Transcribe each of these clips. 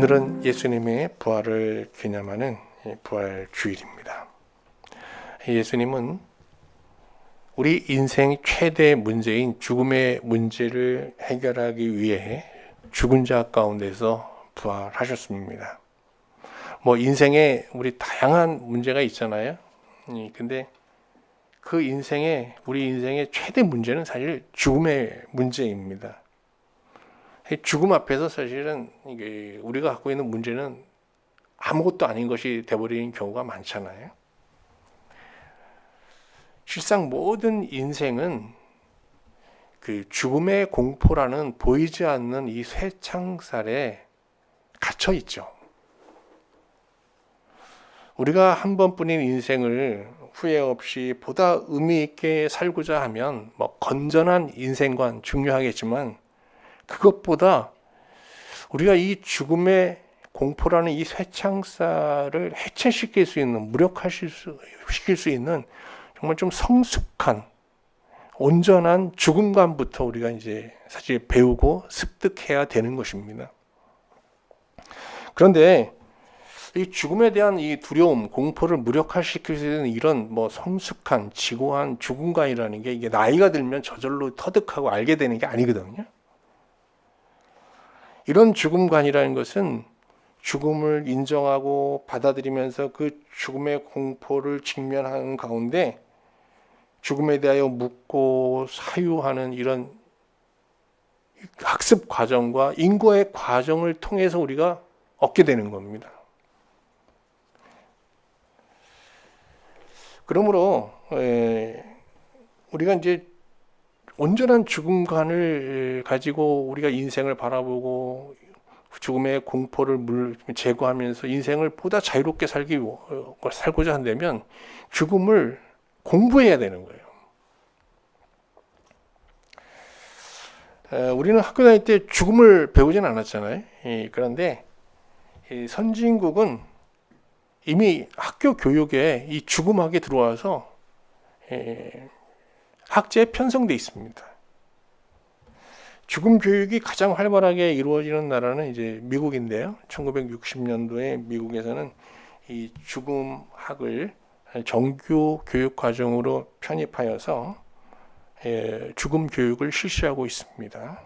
오늘은 예수님의 부활을 기념하는 부활 주일입니다. 예수님은 우리 인생 최대 문제인 죽음의 문제를 해결하기 위해 죽은 자 가운데서 부활하셨습니다. 인생에 우리 다양한 문제가 있잖아요. 근데 그 우리 인생의 최대 문제는 사실 죽음의 문제입니다. 죽음 앞에서 사실은 우리가 갖고 있는 문제는 아무것도 아닌 것이 되어버리는 경우가 많잖아요. 실상 모든 인생은 그 죽음의 공포라는 보이지 않는 이 쇠창살에 갇혀 있죠. 우리가 한 번뿐인 인생을 후회 없이 보다 의미 있게 살고자 하면 건전한 인생관 중요하겠지만 그것보다 우리가 이 죽음의 공포라는 이 쇠창살을 해체시킬 수 있는, 무력화시킬 수 있는 정말 좀 성숙한, 온전한 죽음관부터 우리가 이제 사실 배우고 습득해야 되는 것입니다. 그런데 이 죽음에 대한 이 두려움, 공포를 무력화시킬 수 있는 이런 성숙한, 지고한 죽음관이라는 게 이게 나이가 들면 저절로 터득하고 알게 되는 게 아니거든요. 이런 죽음관이라는 것은 죽음을 인정하고 받아들이면서 그 죽음의 공포를 직면하는 가운데 죽음에 대하여 묻고 사유하는 이런 학습 과정과 인고의 과정을 통해서 우리가 얻게 되는 겁니다. 그러므로 우리가 이제 온전한 죽음관을 가지고 우리가 인생을 바라보고 죽음의 공포를 제거하면서 인생을 보다 자유롭게 살고자 한다면 죽음을 공부해야 되는 거예요. 우리는 학교 다닐 때 죽음을 배우진 않았잖아요. 그런데 선진국은 이미 학교 교육에 이 죽음학이 들어와서 학제에 편성되어 있습니다. 죽음 교육이 가장 활발하게 이루어지는 나라는 이제 미국인데요. 1960년도에 미국에서는 이 죽음학을 정규 교육 과정으로 편입하여서 죽음 교육을 실시하고 있습니다.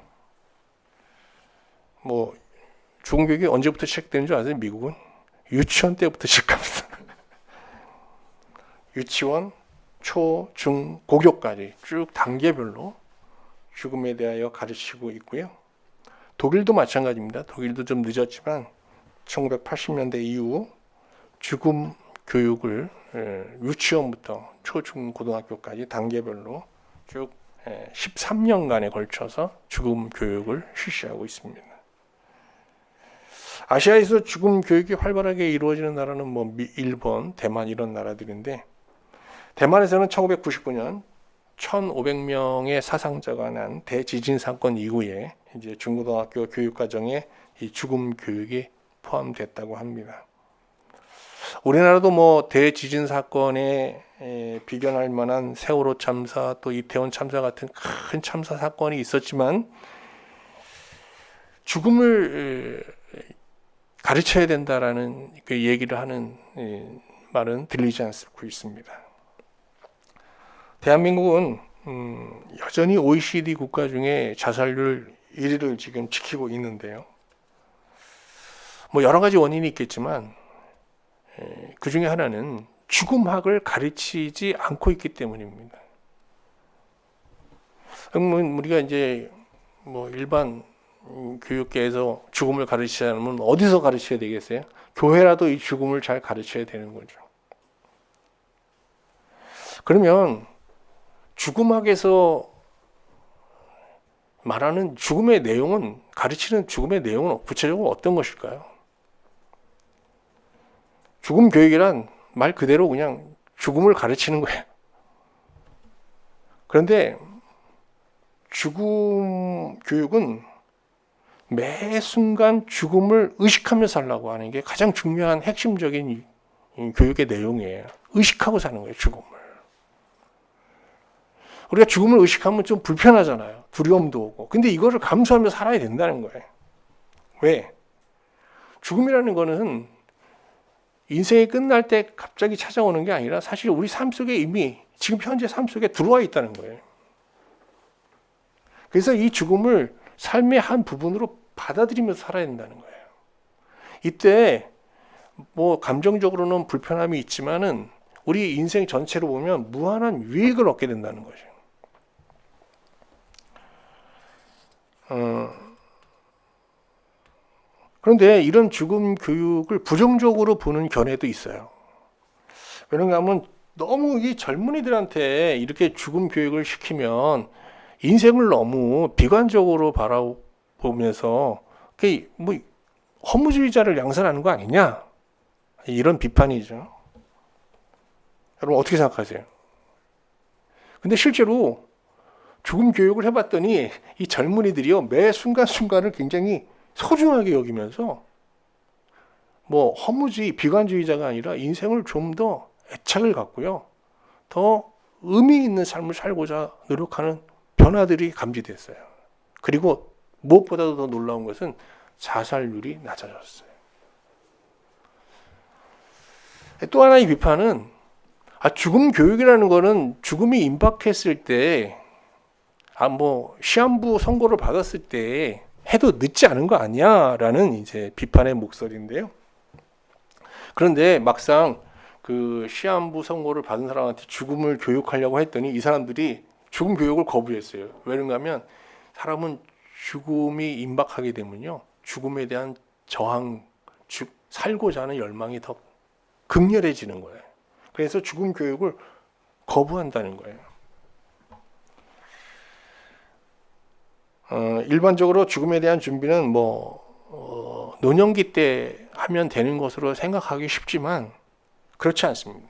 죽음 교육이 언제부터 시작되는 줄 아세요? 미국은 유치원 때부터 시작합니다. 유치원, 초, 중, 고교까지 쭉 단계별로 죽음에 대하여 가르치고 있고요. 독일도 마찬가지입니다. 독일도 좀 늦었지만 1980년대 이후 죽음 교육을 유치원부터 초, 중, 고등학교까지 단계별로 쭉 13년간에 걸쳐서 죽음 교육을 실시하고 있습니다. 아시아에서 죽음 교육이 활발하게 이루어지는 나라는 일본, 대만 이런 나라들인데 대만에서는 1999년 1,500명의 사상자가 난 대지진 사건 이후에 이제 중고등학교 교육 과정에 이 죽음 교육이 포함됐다고 합니다. 우리나라도 대지진 사건에 비견할 만한 세월호 참사 또 이태원 참사 같은 큰 참사 사건이 있었지만 죽음을 가르쳐야 된다라는 그 얘기를 하는 말은 들리지 않고 있습니다. 대한민국은 여전히 OECD 국가 중에 자살률 1위를 지금 지키고 있는데요. 여러 가지 원인이 있겠지만 그 중에 하나는 죽음학을 가르치지 않고 있기 때문입니다. 우리가 이제 일반 교육계에서 죽음을 가르치자면 어디서 가르쳐야 되겠어요? 교회라도 이 죽음을 잘 가르쳐야 되는 거죠. 그러면 죽음학에서 말하는 죽음의 내용은, 가르치는 죽음의 내용은 구체적으로 어떤 것일까요? 죽음 교육이란 말 그대로 그냥 죽음을 가르치는 거예요. 그런데 죽음 교육은 매 순간 죽음을 의식하며 살라고 하는 게 가장 중요한 핵심적인 교육의 내용이에요. 의식하고 사는 거예요, 죽음을. 우리가 죽음을 의식하면 좀 불편하잖아요. 두려움도 오고. 근데 이거를 감수하며 살아야 된다는 거예요. 왜? 죽음이라는 거는 인생이 끝날 때 갑자기 찾아오는 게 아니라 사실 우리 삶 속에 이미 지금 현재 삶 속에 들어와 있다는 거예요. 그래서 이 죽음을 삶의 한 부분으로 받아들이면서 살아야 된다는 거예요. 이때 뭐 감정적으로는 불편함이 있지만은 우리 인생 전체로 보면 무한한 유익을 얻게 된다는 거죠. 그런데 이런 죽음 교육을 부정적으로 보는 견해도 있어요. 왜냐하면 너무 이 젊은이들한테 이렇게 죽음 교육을 시키면 인생을 너무 비관적으로 바라보면서 그게 뭐 허무주의자를 양산하는 거 아니냐, 이런 비판이죠. 여러분 어떻게 생각하세요? 근데 실제로 죽음 교육을 해봤더니 이 젊은이들이요, 매 순간순간을 굉장히 소중하게 여기면서 뭐 허무주의, 비관주의자가 아니라 인생을 좀 더 애착을 갖고요, 더 의미 있는 삶을 살고자 노력하는 변화들이 감지됐어요. 그리고 무엇보다도 더 놀라운 것은 자살률이 낮아졌어요. 또 하나의 비판은 죽음 교육이라는 거는 죽음이 임박했을 때, 뭐 시한부 선고를 받았을 때 해도 늦지 않은 거 아니야라는 이제 비판의 목소리인데요. 그런데 막상 그 시한부 선고를 받은 사람한테 죽음을 교육하려고 했더니 이 사람들이 죽음 교육을 거부했어요. 왜냐하면 사람은 죽음이 임박하게 되면요, 죽음에 대한 저항, 살고자 하는 열망이 더 극렬해지는 거예요. 그래서 죽음 교육을 거부한다는 거예요. 일반적으로 죽음에 대한 준비는 노년기 때 하면 되는 것으로 생각하기 쉽지만 그렇지 않습니다.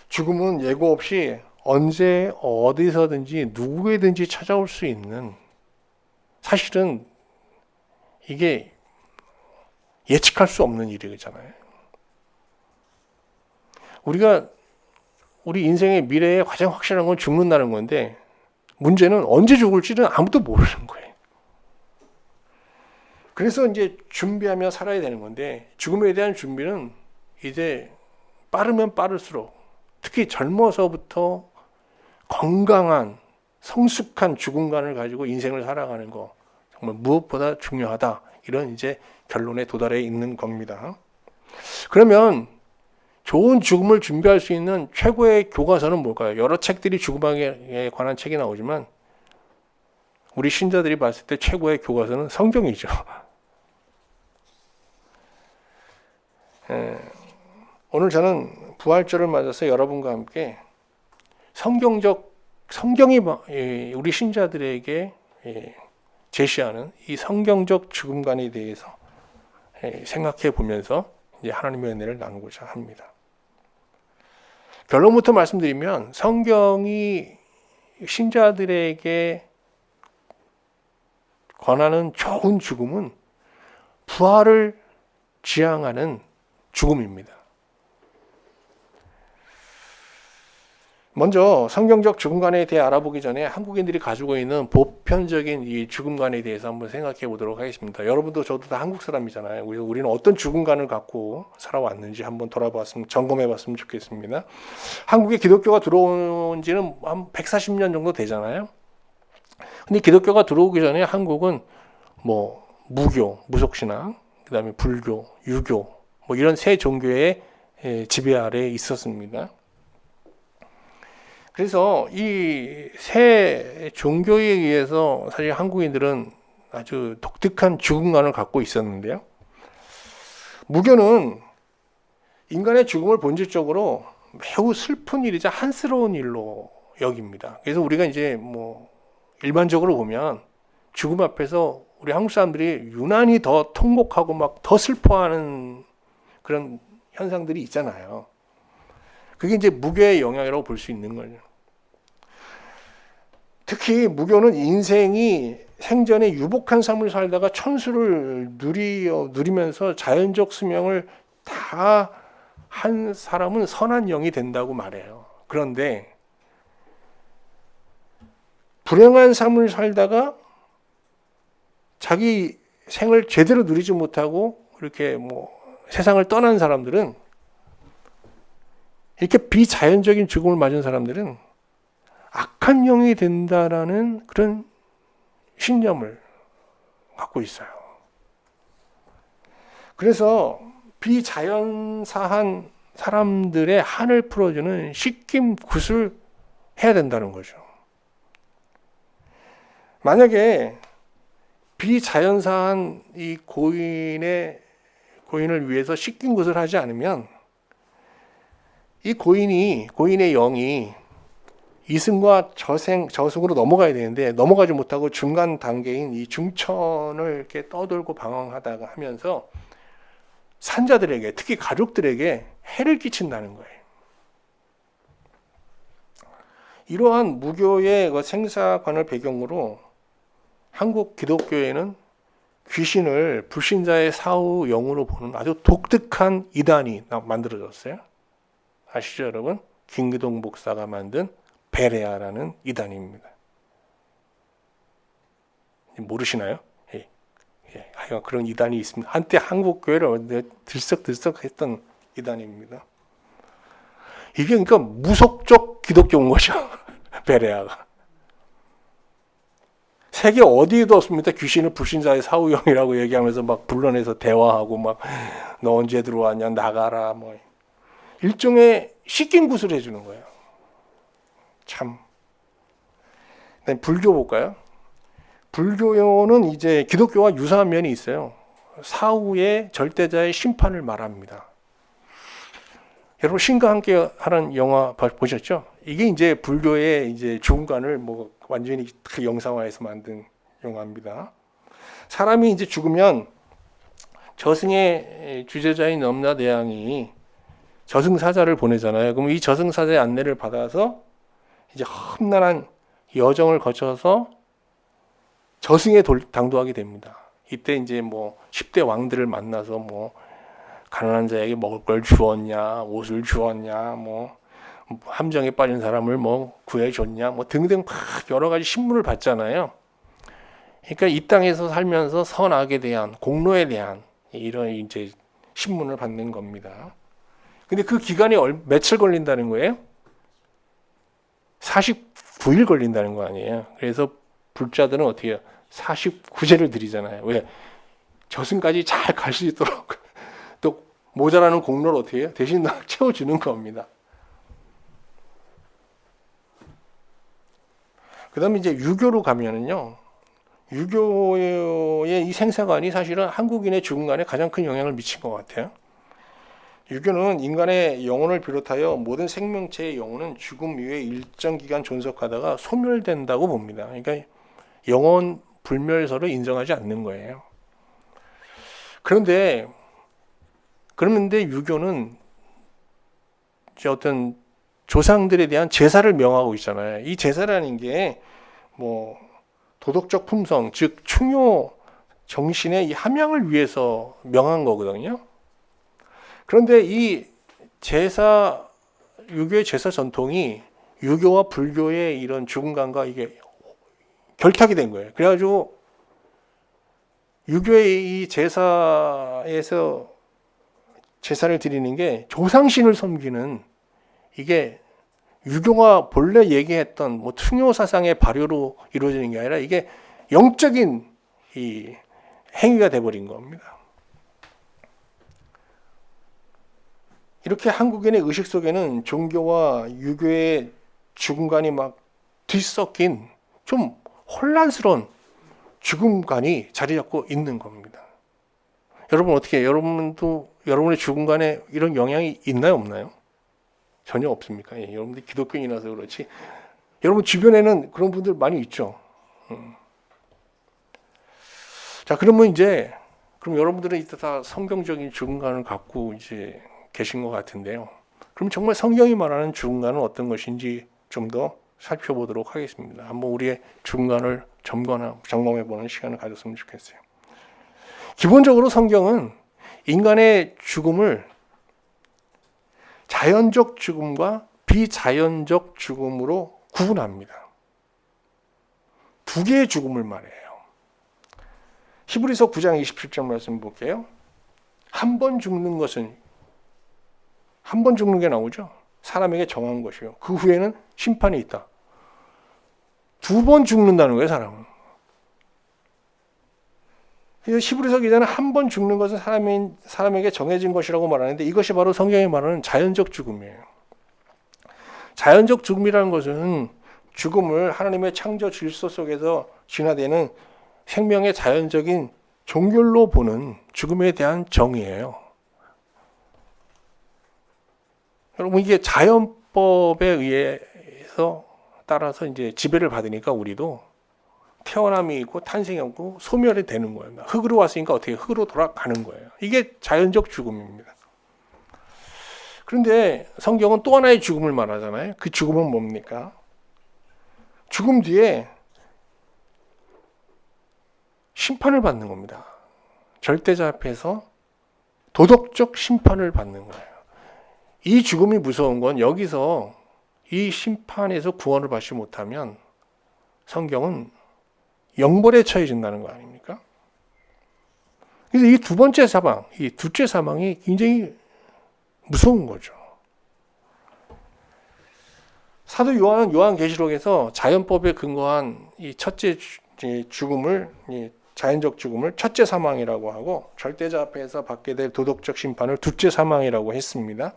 죽음은 예고 없이 언제 어디서든지 누구에든지 찾아올 수 있는, 사실은 이게 예측할 수 없는 일이잖아요. 우리 인생의 미래에 가장 확실한 건 죽는다는 건데, 문제는 언제 죽을지는 아무도 모르는 거예요. 그래서 이제 준비하며 살아야 되는 건데, 죽음에 대한 준비는 이제 빠르면 빠를수록, 특히 젊어서부터 건강한 성숙한 죽음관을 가지고 인생을 살아가는 거 정말 무엇보다 중요하다, 이런 이제 결론에 도달해 있는 겁니다. 그러면 좋은 죽음을 준비할 수 있는 최고의 교과서는 뭘까요? 여러 책들이 죽음에 관한 책이 나오지만 우리 신자들이 봤을 때 최고의 교과서는 성경이죠. 오늘 저는 부활절을 맞아서 여러분과 함께 성경이 우리 신자들에게 제시하는 이 성경적 죽음관에 대해서 생각해 보면서 이제 하나님의 은혜를 나누고자 합니다. 결론부터 말씀드리면, 성경이 신자들에게 권하는 좋은 죽음은 부활을 지향하는 죽음입니다. 먼저 성경적 죽음관에 대해 알아보기 전에 한국인들이 가지고 있는 보편적인 이 죽음관에 대해서 한번 생각해 보도록 하겠습니다. 여러분도 저도 다 한국 사람이잖아요. 그래서 우리는 어떤 죽음관을 갖고 살아왔는지 한번 점검해 봤으면 좋겠습니다. 한국에 기독교가 들어온 지는 한 140년 정도 되잖아요. 근데 기독교가 들어오기 전에 한국은 무교, 무속신앙, 그다음에 불교, 유교, 이런 세 종교의 지배 아래에 있었습니다. 그래서 이 세 종교에 의해서 사실 한국인들은 아주 독특한 죽음관을 갖고 있었는데요. 무교는 인간의 죽음을 본질적으로 매우 슬픈 일이자 한스러운 일로 여깁니다. 그래서 우리가 이제 일반적으로 보면 죽음 앞에서 우리 한국 사람들이 유난히 더 통곡하고 더 슬퍼하는 그런 현상들이 있잖아요. 그게 이제 무교의 영향이라고 볼 수 있는 거죠. 특히 무교는 인생이 생전에 유복한 삶을 살다가 천수를 누리면서 자연적 수명을 다 한 사람은 선한 영이 된다고 말해요. 그런데 불행한 삶을 살다가 자기 생을 제대로 누리지 못하고 이렇게 뭐 세상을 떠난 사람들은, 이렇게 비자연적인 죽음을 맞은 사람들은 악한 영이 된다라는 그런 신념을 갖고 있어요. 그래서 비자연사한 사람들의 한을 풀어주는 씻김굿을 해야 된다는 거죠. 만약에 비자연사한 이 고인을 위해서 씻김굿을 하지 않으면 이 고인의 영이 이승과 저승으로 넘어가야 되는데 넘어가지 못하고 중간 단계인 이 중천을 이렇게 떠돌고 방황하다가 하면서 산자들에게, 특히 가족들에게 해를 끼친다는 거예요. 이러한 무교의 생사관을 배경으로 한국 기독교에는 귀신을 불신자의 사후 영으로 보는 아주 독특한 이단이 만들어졌어요. 아시죠, 여러분? 김기동 목사가 만든 베레아라는 이단입니다. 모르시나요? 하여간 그런 이단이 있습니다. 한때 한국 교회를 들썩들썩했던 이단입니다. 이게 그러니까 무속적 기독교인 거죠. 베레아가. 세계 어디에도 없습니다. 귀신을 불신자의 사후영이라고 얘기하면서 막 불러내서 대화하고 막 너 언제 들어왔냐, 나가라, 뭐 일종의 씻김굿을 해주는 거예요. 참. 불교 볼까요? 불교는 이제 기독교와 유사한 면이 있어요. 사후의 절대자의 심판을 말합니다. 여러분 신과 함께 하는 영화 보셨죠? 이게 이제 불교의 이제 중간을 뭐 완전히 영상화해서 만든 영화입니다. 사람이 이제 죽으면 저승의 주제자인 넘나대왕이 저승사자를 보내잖아요. 그럼 이 저승사자의 안내를 받아서 이제 험난한 여정을 거쳐서 저승에 당도하게 됩니다. 이때 이제 뭐 10대 왕들을 만나서 뭐 가난한 자에게 먹을 걸 주었냐, 옷을 주었냐, 뭐 함정에 빠진 사람을 뭐 구해줬냐, 뭐 등등 막 여러 가지 신문을 받잖아요. 그러니까 이 땅에서 살면서 선악에 대한, 공로에 대한 이런 이제 신문을 받는 겁니다. 근데 그 기간이 며칠 걸린다는 거예요? 49일 걸린다는 거 아니에요. 그래서 불자들은 어떻게 해요? 49제를 드리잖아요. 왜? 저승까지 잘 갈 수 있도록 또 모자라는 공로를 어떻게 해요? 대신 채워주는 겁니다. 그 다음에 이제 유교로 가면은요, 유교의 이 생사관이 사실은 한국인의 죽음관에 가장 큰 영향을 미친 것 같아요. 유교는 인간의 영혼을 비롯하여 모든 생명체의 영혼은 죽음 이후에 일정 기간 존속하다가 소멸된다고 봅니다. 그러니까 영혼 불멸설을 인정하지 않는 거예요. 그런데 유교는 어떤 조상들에 대한 제사를 명하고 있잖아요. 이 제사라는 게 뭐 도덕적 품성, 즉 충효 정신의 이 함양을 위해서 명한 거거든요. 그런데 이 제사, 유교의 제사 전통이 유교와 불교의 이런 죽음관과 이게 결탁이 된 거예요. 그래가지고 유교의 이 제사에서 제사를 드리는 게 조상신을 섬기는, 이게 유교가 본래 얘기했던 뭐 충효 사상의 발효로 이루어지는 게 아니라 이게 영적인 이 행위가 돼버린 겁니다. 이렇게 한국인의 의식 속에는 종교와 유교의 죽음관이 막 뒤섞인 좀 혼란스러운 죽음관이 자리 잡고 있는 겁니다. 여러분 어떻게 해요? 여러분도 여러분의 죽음관에 이런 영향이 있나요, 없나요? 전혀 없습니까? 예, 여러분들이 기독교인이라서 그렇지. 여러분 주변에는 그런 분들 많이 있죠. 자, 그럼 여러분들은 이때 다 성경적인 죽음관을 갖고 이제 계신 것 같은데요. 그럼 정말 성경이 말하는 죽음관은 어떤 것인지 좀 더 살펴보도록 하겠습니다. 한번 우리의 죽음관을 점검해보는 시간을 가졌으면 좋겠어요. 기본적으로 성경은 인간의 죽음을 자연적 죽음과 비자연적 죽음으로 구분합니다. 두 개의 죽음을 말해요. 히브리서 9장 27절 말씀 볼게요. 한 번 죽는 것은 한 번 죽는 게 나오죠. 사람에게 정한 것이요. 그 후에는 심판이 있다. 두 번 죽는다는 거예요, 사람은. 그래서 히브리서 기자는 한 번 죽는 것은 사람에게 정해진 것이라고 말하는데 이것이 바로 성경이 말하는 자연적 죽음이에요. 자연적 죽음이라는 것은 죽음을 하나님의 창조 질서 속에서 진화되는 생명의 자연적인 종결로 보는 죽음에 대한 정의예요. 여러분 이게 자연법에 의해서 따라서 이제 지배를 받으니까 우리도 태어남이 있고 탄생이 있고 소멸이 되는 거예요. 흙으로 왔으니까 어떻게 흙으로 돌아가는 거예요. 이게 자연적 죽음입니다. 그런데 성경은 또 하나의 죽음을 말하잖아요. 그 죽음은 뭡니까? 죽음 뒤에 심판을 받는 겁니다. 절대자 앞에서 도덕적 심판을 받는 거예요. 이 죽음이 무서운 건 여기서 이 심판에서 구원을 받지 못하면 성경은 영벌에 처해진다는 거 아닙니까? 그래서 이 두 번째 사망, 이 둘째 사망이 굉장히 무서운 거죠. 사도 요한은 요한계시록에서 자연법에 근거한 이 첫째 죽음을, 이 자연적 죽음을 첫째 사망이라고 하고 절대자 앞에서 받게 될 도덕적 심판을 둘째 사망이라고 했습니다.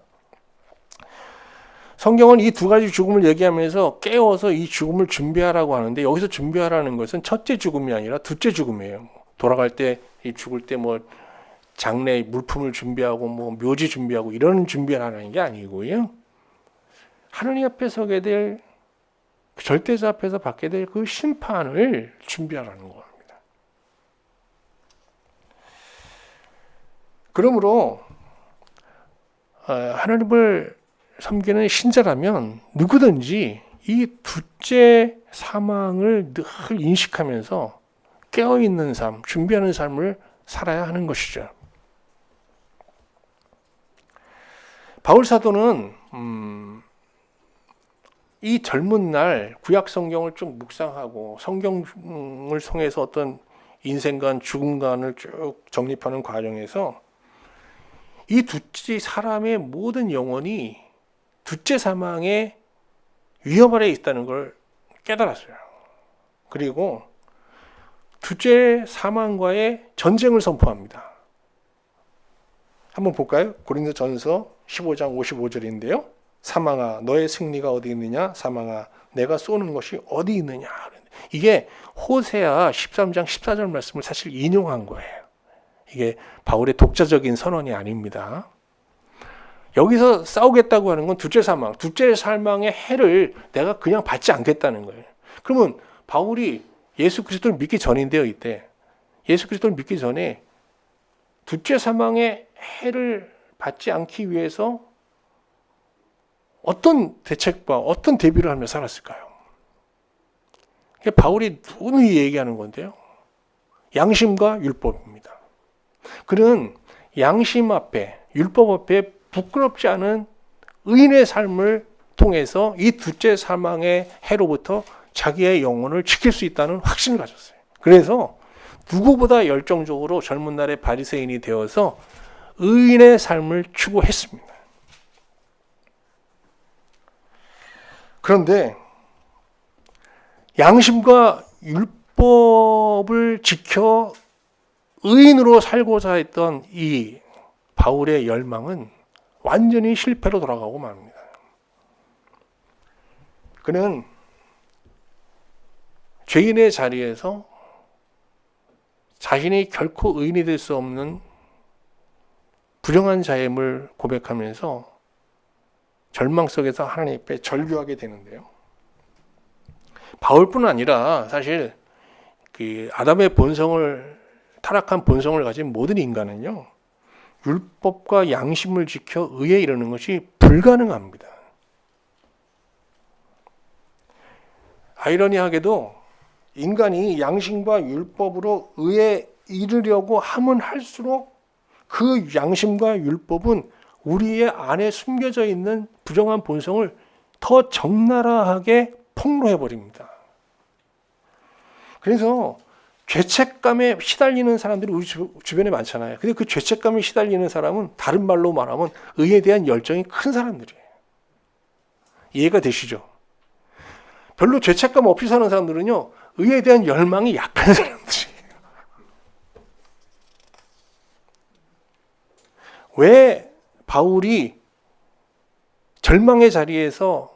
성경은 이 두 가지 죽음을 얘기하면서 깨워서 이 죽음을 준비하라고 하는데 여기서 준비하라는 것은 첫째 죽음이 아니라 둘째 죽음이에요. 돌아갈 때, 이 죽을 때 뭐 장례 물품을 준비하고 뭐 묘지 준비하고 이런 준비하라는 게 아니고요. 하느님 앞에 서게 될 절대자 앞에서 받게 될 그 심판을 준비하라는 겁니다. 그러므로 하나님을 섬기는 신자라면 누구든지 이 둘째 사망을 늘 인식하면서 깨어있는 삶, 준비하는 삶을 살아야 하는 것이죠. 바울 사도는 이 젊은 날 구약 성경을 좀 묵상하고 성경을 통해서 어떤 인생관, 죽음관을 쭉 정립하는 과정에서 이 둘째 사람의 모든 영혼이 둘째 사망의 위험 아래에 있다는 걸 깨달았어요. 그리고 둘째 사망과의 전쟁을 선포합니다. 한번 볼까요? 고린도전서 15장 55절인데요. 사망아 너의 승리가 어디 있느냐? 사망아 내가 쏘는 것이 어디 있느냐? 이게 호세아 13장 14절 말씀을 사실 인용한 거예요. 이게 바울의 독자적인 선언이 아닙니다. 여기서 싸우겠다고 하는 건 둘째 사망의 해를 내가 그냥 받지 않겠다는 거예요. 그러면 바울이 예수 그리스도를 믿기 전인데요, 이때. 예수 그리스도를 믿기 전에 둘째 사망의 해를 받지 않기 위해서 어떤 대책과 어떤 대비를 하며 살았을까요? 바울이 누누이 얘기하는 건데요. 양심과 율법입니다. 그는 양심 앞에, 율법 앞에 부끄럽지 않은 의인의 삶을 통해서 이 둘째 사망의 해로부터 자기의 영혼을 지킬 수 있다는 확신을 가졌어요. 그래서 누구보다 열정적으로 젊은 날에 바리새인이 되어서 의인의 삶을 추구했습니다. 그런데 양심과 율법을 지켜 의인으로 살고자 했던 이 바울의 열망은 완전히 실패로 돌아가고 맙니다. 그는 죄인의 자리에서 자신이 결코 의인이 될 수 없는 불행한 자임을 고백하면서 절망 속에서 하나님 앞에 절규하게 되는데요. 바울뿐 아니라 사실 그 아담의 타락한 본성을 가진 모든 인간은요, 율법과 양심을 지켜 의에 이르는 것이 불가능합니다. 아이러니하게도 인간이 양심과 율법으로 의에 이르려고 하면 할수록 그 양심과 율법은 우리의 안에 숨겨져 있는 부정한 본성을 더 적나라하게 폭로해 버립니다. 그래서 죄책감에 시달리는 사람들이 우리 주변에 많잖아요. 근데 그 죄책감에 시달리는 사람은 다른 말로 말하면 의에 대한 열정이 큰 사람들이에요. 이해가 되시죠? 별로 죄책감 없이 사는 사람들은요, 의에 대한 열망이 약한 사람들이에요. 왜 바울이 절망의 자리에서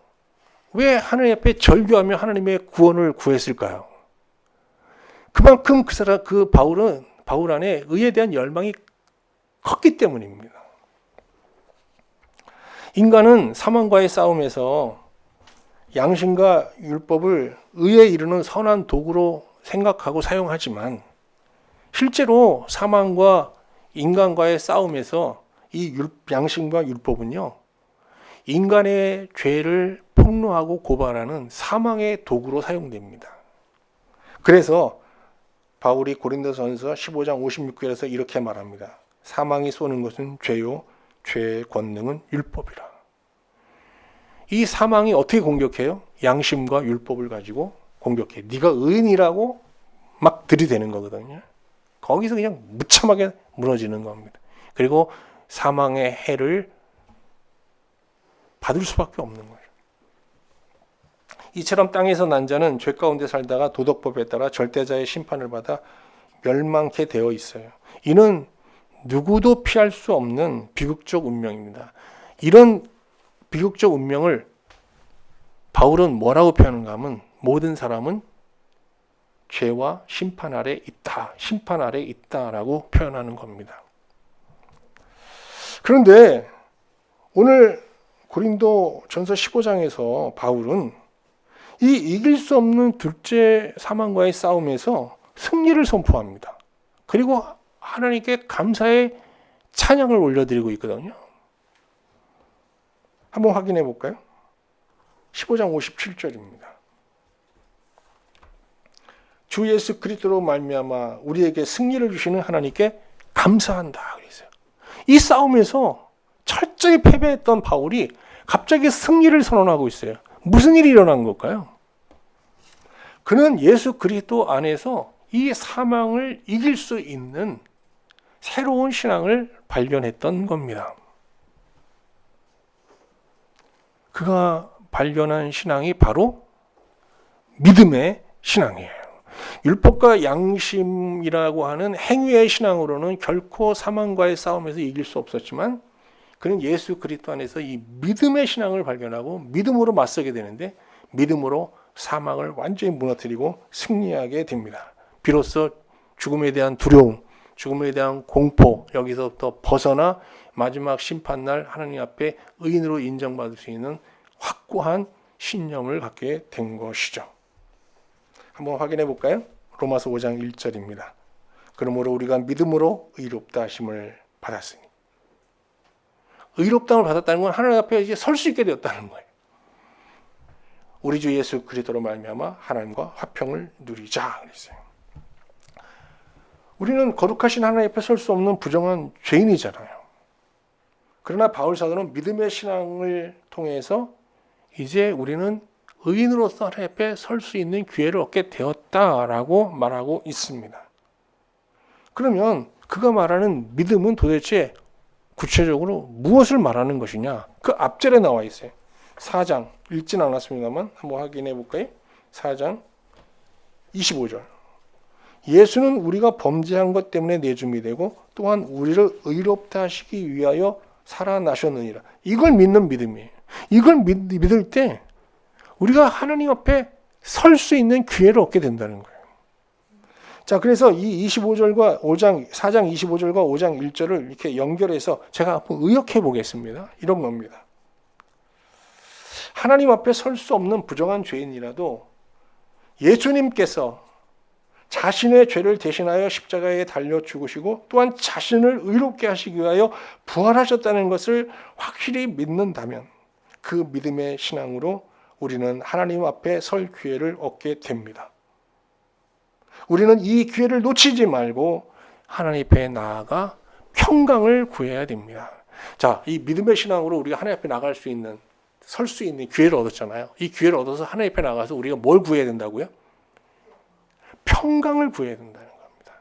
왜 하나님 앞에 절규하며 하나님의 구원을 구했을까요? 그만큼 그 바울 안에 의에 대한 열망이 컸기 때문입니다. 인간은 사망과의 싸움에서 양심과 율법을 의에 이르는 선한 도구로 생각하고 사용하지만 실제로 사망과 인간과의 싸움에서 이 양심과 율법은요, 인간의 죄를 폭로하고 고발하는 사망의 도구로 사용됩니다. 그래서 바울이 고린도전서 15장 56절에서 이렇게 말합니다. 사망이 쏘는 것은 죄요, 죄의 권능은 율법이라. 이 사망이 어떻게 공격해요? 양심과 율법을 가지고 공격해. 네가 의인이라고 막 들이대는 거거든요. 거기서 그냥 무참하게 무너지는 겁니다. 그리고 사망의 해를 받을 수밖에 없는 거예요. 이처럼 땅에서 난 자는 죄 가운데 살다가 도덕법에 따라 절대자의 심판을 받아 멸망케 되어 있어요. 이는 누구도 피할 수 없는 비극적 운명입니다. 이런 비극적 운명을 바울은 뭐라고 표현하는가 하면 모든 사람은 죄와 심판 아래 있다. 심판 아래 있다라고 표현하는 겁니다. 그런데 오늘 고린도 전서 15장에서 바울은 이 이길 수 없는 둘째 사망과의 싸움에서 승리를 선포합니다. 그리고 하나님께 감사의 찬양을 올려드리고 있거든요. 한번 확인해 볼까요? 15장 57절입니다. 주 예수 그리스도로 말미암아 우리에게 승리를 주시는 하나님께 감사한다 그랬어요. 이 싸움에서 철저히 패배했던 바울이 갑자기 승리를 선언하고 있어요. 무슨 일이 일어난 걸까요? 그는 예수 그리스도 안에서 이 사망을 이길 수 있는 새로운 신앙을 발견했던 겁니다. 그가 발견한 신앙이 바로 믿음의 신앙이에요. 율법과 양심이라고 하는 행위의 신앙으로는 결코 사망과의 싸움에서 이길 수 없었지만 그는 예수 그리스도 안에서 이 믿음의 신앙을 발견하고 믿음으로 맞서게 되는데 믿음으로 사망을 완전히 무너뜨리고 승리하게 됩니다. 비로소 죽음에 대한 두려움, 죽음에 대한 공포, 여기서부터 벗어나 마지막 심판날 하나님 앞에 의인으로 인정받을 수 있는 확고한 신념을 갖게 된 것이죠. 한번 확인해 볼까요? 로마서 5장 1절입니다. 그러므로 우리가 믿음으로 의롭다 하심을 받았으니. 의롭다함을 받았다는 건 하나님 앞에 이제 설 수 있게 되었다는 거예요. 우리 주 예수 그리스도로 말미암아 하나님과 화평을 누리자 그랬어요. 우리는 거룩하신 하나님 앞에 설 수 없는 부정한 죄인이잖아요. 그러나 바울 사도는 믿음의 신앙을 통해서 이제 우리는 의인으로서 하나님 앞에 설 수 있는 기회를 얻게 되었다라고 말하고 있습니다. 그러면 그가 말하는 믿음은 도대체 구체적으로 무엇을 말하는 것이냐? 그 앞절에 나와 있어요. 4장 읽진 않았습니다만 한번 확인해 볼까요? 4장 25절. 예수는 우리가 범죄한 것 때문에 내줌이 되고 또한 우리를 의롭다 하시기 위하여 살아나셨느니라. 이걸 믿는 믿음이에요. 이걸 믿을 때 우리가 하나님 앞에 설 수 있는 기회를 얻게 된다는 거예요. 자, 그래서 이 25절과 4장 25절과 5장 1절을 이렇게 연결해서 제가 한번 의역해 보겠습니다. 이런 겁니다. 하나님 앞에 설 수 없는 부정한 죄인이라도 예수님께서 자신의 죄를 대신하여 십자가에 달려 죽으시고 또한 자신을 의롭게 하시기 위하여 부활하셨다는 것을 확실히 믿는다면 그 믿음의 신앙으로 우리는 하나님 앞에 설 기회를 얻게 됩니다. 우리는 이 기회를 놓치지 말고 하나님 앞에 나아가 평강을 구해야 됩니다. 자, 이 믿음의 신앙으로 우리가 하나님 앞에 나갈 수 있는, 설 수 있는 기회를 얻었잖아요. 이 기회를 얻어서 하나님 앞에 나가서 우리가 뭘 구해야 된다고요? 평강을 구해야 된다는 겁니다.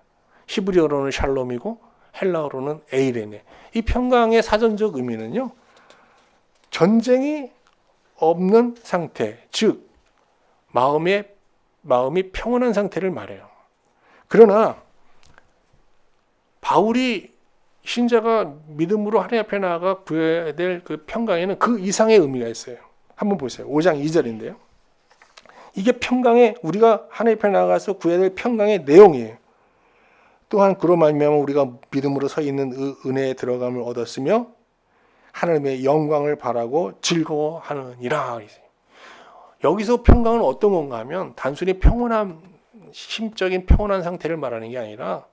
히브리어로는 샬롬이고 헬라어로는 에이레네. 이 평강의 사전적 의미는요, 전쟁이 없는 상태, 즉 마음이 평온한 상태를 말해요. 그러나 바울이 신자가 믿음으로 하나님 앞에 나아가 구해야 될 그 평강에는 그 이상의 의미가 있어요. 한번 보세요. 5장 2절인데요. 이게 평강의, 우리가 하나님 앞에 나아가서 구해야 될 평강의 내용이에요. 또한 그로 말미암아 우리가 믿음으로 서 있는 은혜에 들어감을 얻었으며 하나님의 영광을 바라고 즐거워하느니라. 여기서 평강은 어떤 건가 하면 단순히 평온한, 심적인 평온한 상태를 말하는 게 아니라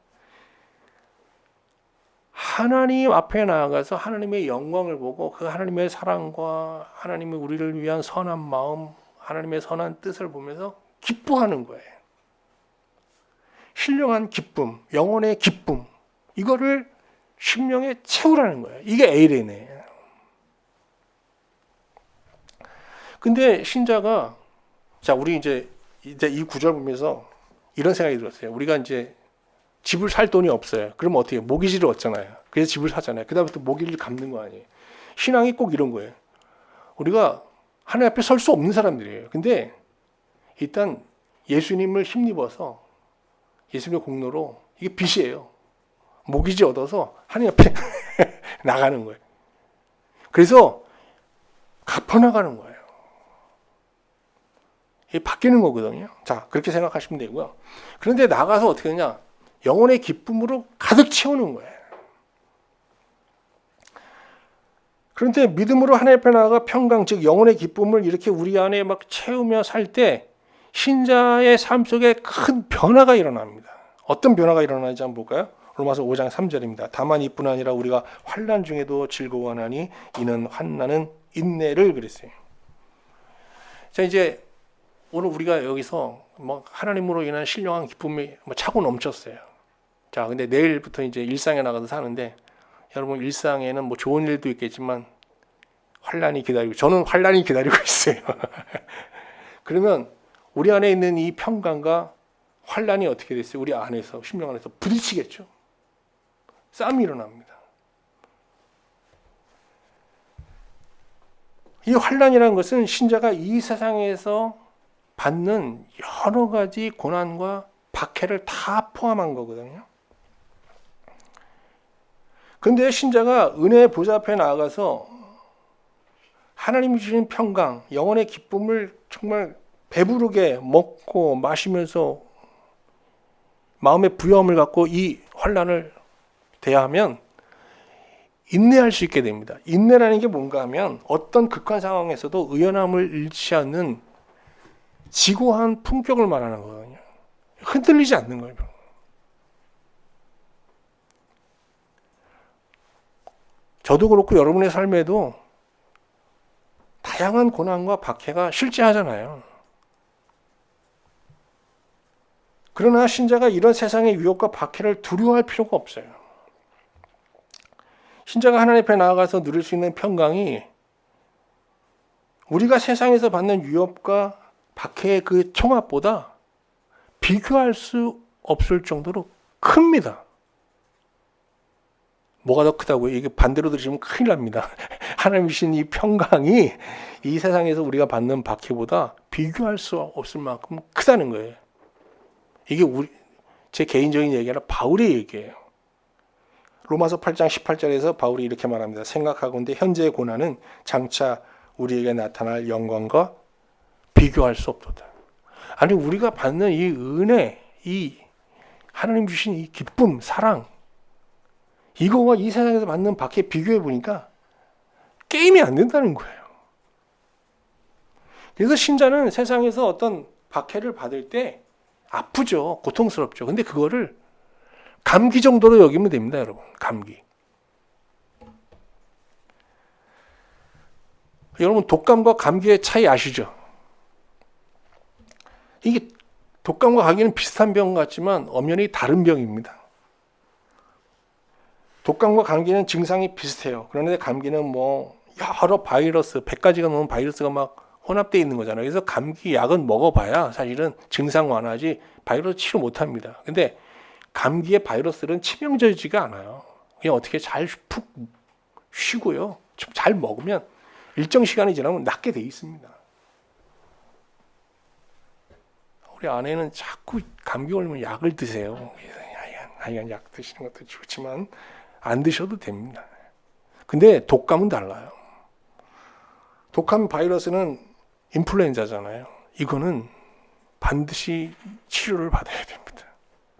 하나님 앞에 나아가서 하나님의 영광을 보고 그 하나님의 사랑과 하나님의 우리를 위한 선한 마음, 하나님의 선한 뜻을 보면서 기뻐하는 거예요. 신령한 기쁨, 영혼의 기쁨, 이거를 심령에 채우라는 거예요. 이게 에이레네. 근데 신자가, 자, 우리 이제 이 구절 보면서 이런 생각이 들었어요. 우리가 이제 집을 살 돈이 없어요. 그러면 어떻게 해요? 모기지를 얻잖아요. 그래서 집을 사잖아요. 그 다음부터 모기를 갚는 거 아니에요. 신앙이 꼭 이런 거예요. 우리가 하나님 앞에 설 수 없는 사람들이에요. 근데 일단 예수님을 힘입어서 예수님의 공로로, 이게 빚이에요. 모기지 얻어서 하나님 앞에 나가는 거예요. 그래서 갚아나가는 거예요. 이게 바뀌는 거거든요. 자, 그렇게 생각하시면 되고요. 그런데 나가서 어떻게 하냐? 영혼의 기쁨으로 가득 채우는 거예요. 그런데 믿음으로 하나님 앞에 나아가 평강, 즉 영혼의 기쁨을 이렇게 우리 안에 막 채우며 살 때 신자의 삶 속에 큰 변화가 일어납니다. 어떤 변화가 일어나는지 한번 볼까요? 로마서 5장 3절입니다. 다만 이뿐 아니라 우리가 환난 중에도 즐거워하나니 이는 환난은 인내를 그랬어요. 자, 이제 오늘 우리가 여기서 뭐 하나님으로 인한 신령한 기쁨이 차고 넘쳤어요. 자, 근데 내일부터 이제 일상에 나가서 사는데, 여러분 일상에는 뭐 좋은 일도 있겠지만 환난이 기다리고, 저는 환난이 기다리고 있어요. 그러면 우리 안에 있는 이 평강과 환난이 어떻게 됐어요? 우리 안에서, 심령 안에서 부딪히겠죠. 싸움이 일어납니다. 이 환난이라는 것은 신자가 이 세상에서 받는 여러 가지 고난과 박해를 다 포함한 거거든요. 그런데 신자가 은혜의 보좌 앞에 나아가서 하나님이 주신 평강, 영혼의 기쁨을 정말 배부르게 먹고 마시면서 마음의 부여함을 갖고 이 환난을 대하면 인내할 수 있게 됩니다. 인내라는 게 뭔가 하면 어떤 극한 상황에서도 의연함을 잃지 않는 지고한 품격을 말하는 거거든요. 흔들리지 않는 거예요. 저도 그렇고 여러분의 삶에도 다양한 고난과 박해가 실제하잖아요. 그러나 신자가 이런 세상의 유혹과 박해를 두려워할 필요가 없어요. 신자가 하나님 앞에 나아가서 누릴 수 있는 평강이 우리가 세상에서 받는 위협과 박해의 그 총합보다 비교할 수 없을 정도로 큽니다. 뭐가 더 크다고요? 이게 반대로 들으시면 큰일 납니다. 하나님 주신 이 평강이 이 세상에서 우리가 받는 박해보다 비교할 수 없을 만큼 크다는 거예요. 이게 제 개인적인 얘기 아니라 바울의 얘기예요. 로마서 8장 18절에서 바울이 이렇게 말합니다. 생각하건대 현재의 고난은 장차 우리에게 나타날 영광과 비교할 수 없도다. 아니, 우리가 받는 이 은혜, 이 하나님 주신 이 기쁨, 사랑, 이거와 이 세상에서 받는 박해 비교해 보니까 게임이 안 된다는 거예요. 그래서 신자는 세상에서 어떤 박해를 받을 때 아프죠. 고통스럽죠. 근데 그거를 감기 정도로 여기면 됩니다, 여러분. 감기. 여러분, 독감과 감기의 차이 아시죠? 이게 독감과 감기는 비슷한 병 같지만 엄연히 다른 병입니다. 독감과 감기는 증상이 비슷해요. 그런데 감기는 뭐 여러 바이러스, 100가지가 넘는 바이러스가 막 혼합되어 있는 거잖아요. 그래서 감기 약은 먹어봐야 사실은 증상 완화하지 바이러스 치료 못합니다. 근데 감기의 바이러스는 치명적이지가 않아요. 그냥 어떻게 잘 푹 쉬고요. 잘 먹으면 일정 시간이 지나면 낫게 돼 있습니다. 우리 아내는 자꾸 감기 걸리면 약을 드세요. 하여간 약 드시는 것도 좋지만 안 드셔도 됩니다. 근데 독감은 달라요. 독감 바이러스는 인플루엔자잖아요. 이거는 반드시 치료를 받아야 됩니다.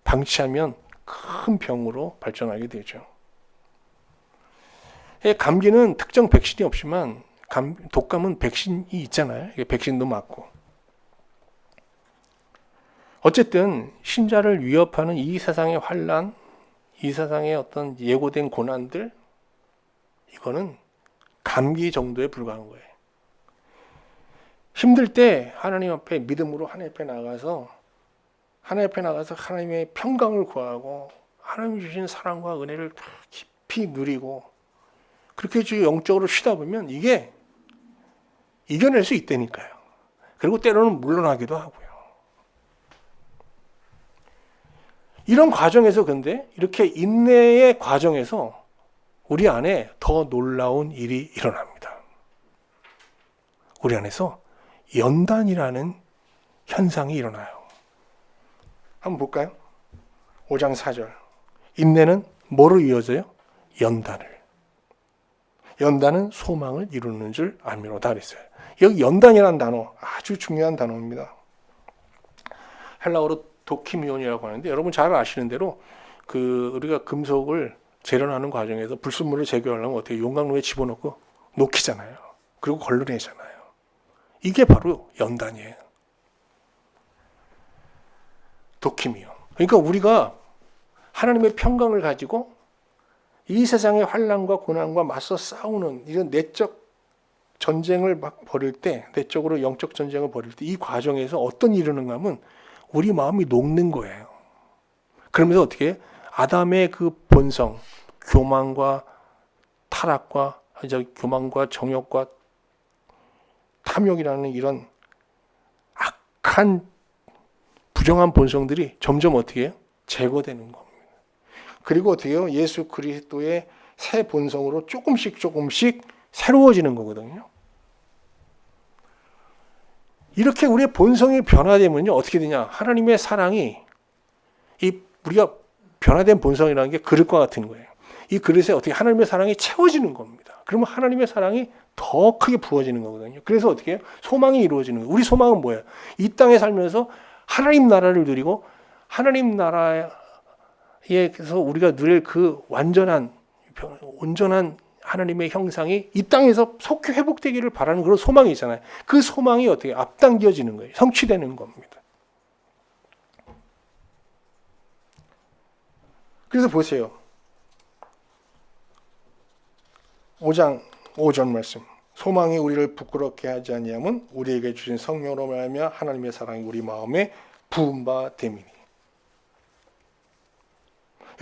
방치하면 큰 병으로 발전하게 되죠. 감기는 특정 백신이 없지만 독감은 백신이 있잖아요. 백신도 맞고. 어쨌든 신자를 위협하는 이 세상의 환난, 이 세상의 어떤 예고된 고난들, 이거는 감기 정도에 불과한 거예요. 힘들 때 하나님 앞에 믿음으로 하나님 앞에 나가서 하나님의 평강을 구하고 하나님 주신 사랑과 은혜를 깊이 누리고 그렇게 영적으로 쉬다 보면 이게 이겨낼 수 있다니까요. 그리고 때로는 물러나기도 하고요. 이런 과정에서 근데 이렇게 인내의 과정에서 우리 안에 더 놀라운 일이 일어납니다. 우리 안에서 연단이라는 현상이 일어나요. 한번 볼까요? 5장 4절. 인내는 뭐로 이어져요? 연단을. 연단은 소망을 이루는 줄 알미로다 그랬어요. 여기 연단이라는 단어 아주 중요한 단어입니다. 헬라어로 도키미온이라고 하는데 여러분 잘 아시는 대로 우리가 금속을 재련하는 과정에서 불순물을 제거하려면 어떻게 용광로에 집어넣고 녹이잖아요. 그리고 걸러내잖아요. 이게 바로 연단이에요. 도키미온. 그러니까 우리가 하나님의 평강을 가지고 이 세상의 환난과 고난과 맞서 싸우는 이런 내적 전쟁을 막 벌일 때, 내적으로 영적 전쟁을 벌일 때 이 과정에서 어떤 일이 일어나는가 하면 우리 마음이 녹는 거예요. 그러면서 어떻게 아담의 그 본성, 교만과 타락과 교만과 정욕과 탐욕이라는 이런 악한 부정한 본성들이 점점 어떻게 해요? 제거되는 겁니다. 그리고 어떻게 해요? 예수 그리스도의 새 본성으로 조금씩 새로워지는 거거든요. 이렇게 우리의 본성이 변화되면요 어떻게 되냐? 하나님의 사랑이 우리가 변화된 본성이라는 게 그릇과 같은 거예요. 이 그릇에 어떻게 하나님의 사랑이 채워지는 겁니다. 그러면 하나님의 사랑이 더 크게 부어지는 거거든요. 그래서 어떻게 해요? 소망이 이루어지는 거예요. 우리 소망은 뭐예요? 이 땅에 살면서 하나님 나라를 누리고 하나님 나라에서 우리가 누릴 그 온전한 하나님의 형상이 이 땅에서 속히 회복되기를 바라는 그런 소망이 있잖아요. 그 소망이 어떻게 앞당겨지는 거예요. 성취되는 겁니다. 그래서 보세요. 5장 5절 말씀. 소망이 우리를 부끄럽게 하지 아니하면 우리에게 주신 성령으로 말하며 하나님의 사랑이 우리 마음에 부은 바 됨이니.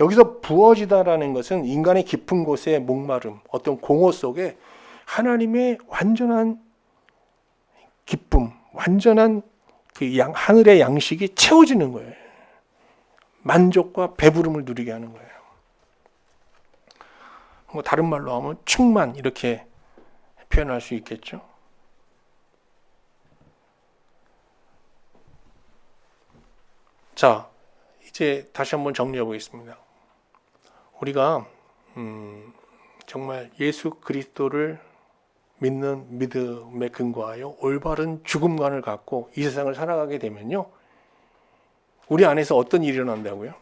여기서 부어지다라는 것은 인간의 깊은 곳의 목마름, 어떤 공허 속에 하나님의 완전한 기쁨, 완전한 하늘의 양식이 채워지는 거예요. 만족과 배부름을 누리게 하는 거예요. 뭐 다른 말로 하면 충만 이렇게 표현할 수 있겠죠. 자, 이제 다시 한번 정리해 보겠습니다. 우리가 정말 예수 그리스도를 믿는 믿음에 근거하여 올바른 죽음관을 갖고 이 세상을 살아가게 되면요. 우리 안에서 어떤 일이 일어난다고요?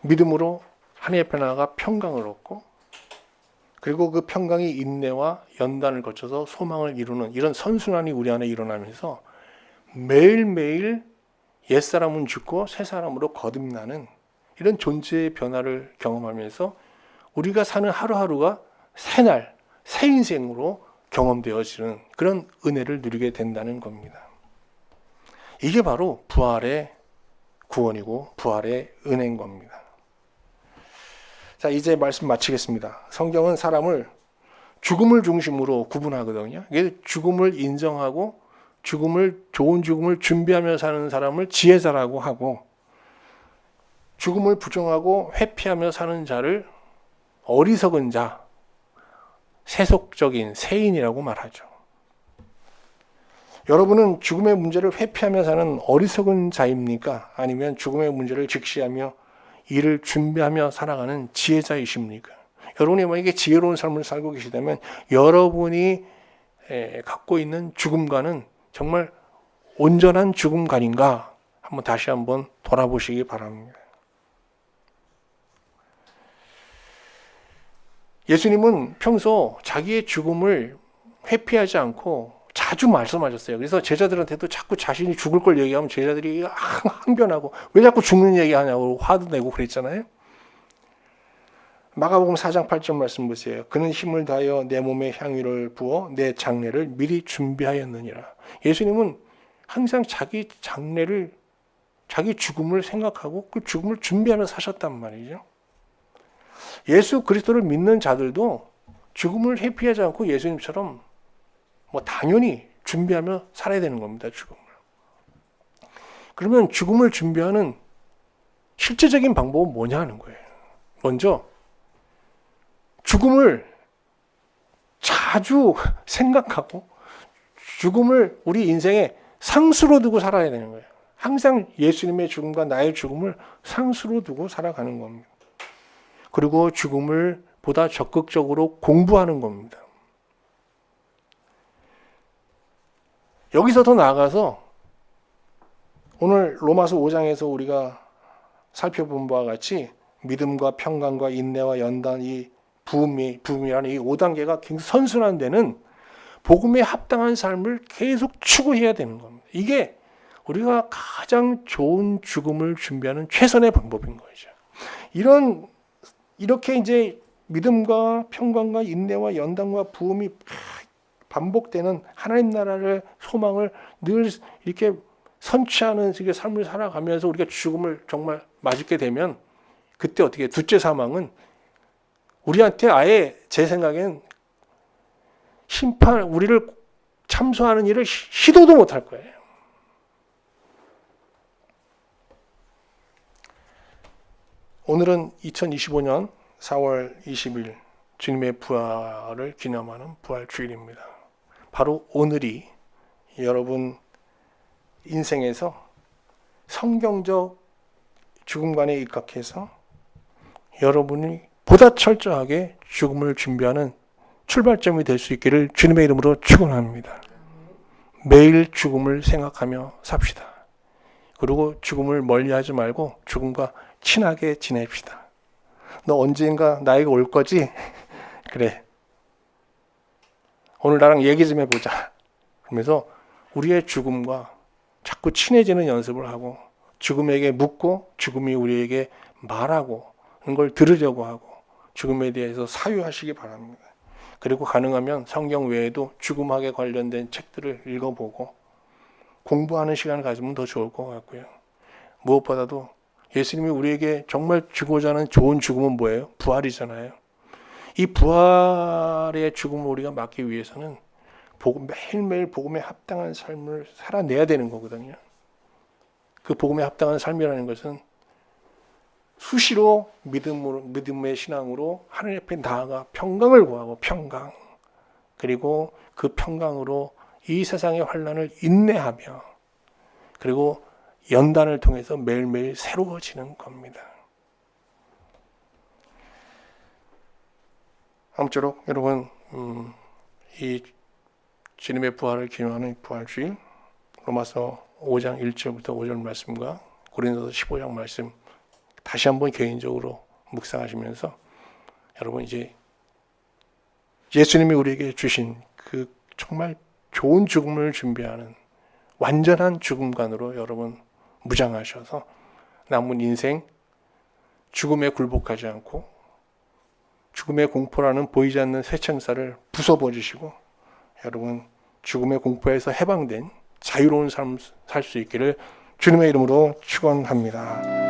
믿음으로 하나님 앞에 나아가 평강을 얻고 그리고 그 평강이 인내와 연단을 거쳐서 소망을 이루는 이런 선순환이 우리 안에 일어나면서 매일매일 옛사람은 죽고 새 사람으로 거듭나는 이런 존재의 변화를 경험하면서 우리가 사는 하루하루가 새날, 새 인생으로 경험되어지는 그런 은혜를 누리게 된다는 겁니다. 이게 바로 부활의 구원이고 부활의 은혜인 겁니다. 자, 이제 말씀 마치겠습니다. 성경은 사람을 죽음을 중심으로 구분하거든요. 이게 죽음을 인정하고 좋은 죽음을 준비하며 사는 사람을 지혜자라고 하고, 죽음을 부정하고 회피하며 사는 자를 어리석은 자, 세속적인 세인이라고 말하죠. 여러분은 죽음의 문제를 회피하며 사는 어리석은 자입니까? 아니면 죽음의 문제를 직시하며 이를 준비하며 살아가는 지혜자이십니까? 여러분이 만약에 지혜로운 삶을 살고 계시다면 여러분이 갖고 있는 죽음관은 정말 온전한 죽음관인가 다시 한번 돌아보시기 바랍니다. 예수님은 평소 자기의 죽음을 회피하지 않고 자주 말씀하셨어요. 그래서 제자들한테도 자꾸 자신이 죽을 걸 얘기하면 제자들이 항변하고 왜 자꾸 죽는 얘기하냐고 화도 내고 그랬잖아요. 마가복음 4장 8절 말씀 보세요. 그는 힘을 다하여 내 몸에 향유를 부어 내 장례를 미리 준비하였느니라. 예수님은 항상 자기 장례를, 자기 죽음을 생각하고 그 죽음을 준비하며 사셨단 말이죠. 예수 그리스도를 믿는 자들도 죽음을 회피하지 않고 예수님처럼 당연히 준비하며 살아야 되는 겁니다. 죽음을. 그러면 죽음을 준비하는 실제적인 방법은 뭐냐 하는 거예요. 먼저 죽음을 자주 생각하고 죽음을 우리 인생의 상수로 두고 살아야 되는 거예요. 항상 예수님의 죽음과 나의 죽음을 상수로 두고 살아가는 겁니다. 그리고 죽음을 보다 적극적으로 공부하는 겁니다. 여기서 더 나아가서 오늘 로마서 5장에서 우리가 살펴본 바와 같이 믿음과 평강과 인내와 연단, 이 부음이라는 이 5단계가 굉장히 선순환 되는 복음에 합당한 삶을 계속 추구해야 되는 겁니다. 이게 우리가 가장 좋은 죽음을 준비하는 최선의 방법인 거죠. 이렇게 이제 믿음과 평강과 인내와 연단과 부음이 반복되는 하나님 나라를 소망을 늘 이렇게 선취하는 삶을 살아가면서 우리가 죽음을 정말 맞게 되면 그때 어떻게 둘째 사망은 우리한테 아예 제 생각엔 우리를 참소하는 일을 시도도 못할 거예요. 오늘은 2025년 4월 20일 주님의 부활을 기념하는 부활 주일입니다. 바로 오늘이 여러분 인생에서 성경적 죽음관에 입각해서 여러분이 보다 철저하게 죽음을 준비하는 출발점이 될 수 있기를 주님의 이름으로 축원합니다. 매일 죽음을 생각하며 삽시다. 그리고 죽음을 멀리하지 말고 죽음과 친하게 지냅시다. 너 언젠가 나에게 올 거지? 그래. 오늘 나랑 얘기 좀 해보자. 그러면서 우리의 죽음과 자꾸 친해지는 연습을 하고 죽음에게 묻고 죽음이 우리에게 말하고 그런 걸 들으려고 하고 죽음에 대해서 사유하시기 바랍니다. 그리고 가능하면 성경 외에도 죽음학에 관련된 책들을 읽어보고 공부하는 시간을 가지면 더 좋을 것 같고요. 무엇보다도 예수님이 우리에게 정말 주고자 하는 좋은 죽음은 뭐예요? 부활이잖아요. 이 부활의 죽음을 우리가 막기 위해서는 매일매일 복음에 합당한 삶을 살아내야 되는 거거든요. 그 복음에 합당한 삶이라는 것은 수시로 믿음의 신앙으로 하나님 앞에 나아가 평강을 구하고 평강, 그리고 그 평강으로 이 세상의 환난을 인내하며 그리고 연단을 통해서 매일매일 새로워지는 겁니다. 아무쪼록 여러분 이 주님의 부활을 기념하는 부활주일 로마서 5장 1절부터 5절 말씀과 고린도서 15장 말씀 다시 한번 개인적으로 묵상하시면서 여러분 이제 예수님이 우리에게 주신 그 정말 좋은 죽음을 준비하는 완전한 죽음관으로 여러분 무장하셔서 남은 인생 죽음에 굴복하지 않고 죽음의 공포라는 보이지 않는 쇠창살을 부숴버리시고 여러분 죽음의 공포에서 해방된 자유로운 삶 살 수 있기를 주님의 이름으로 축원합니다.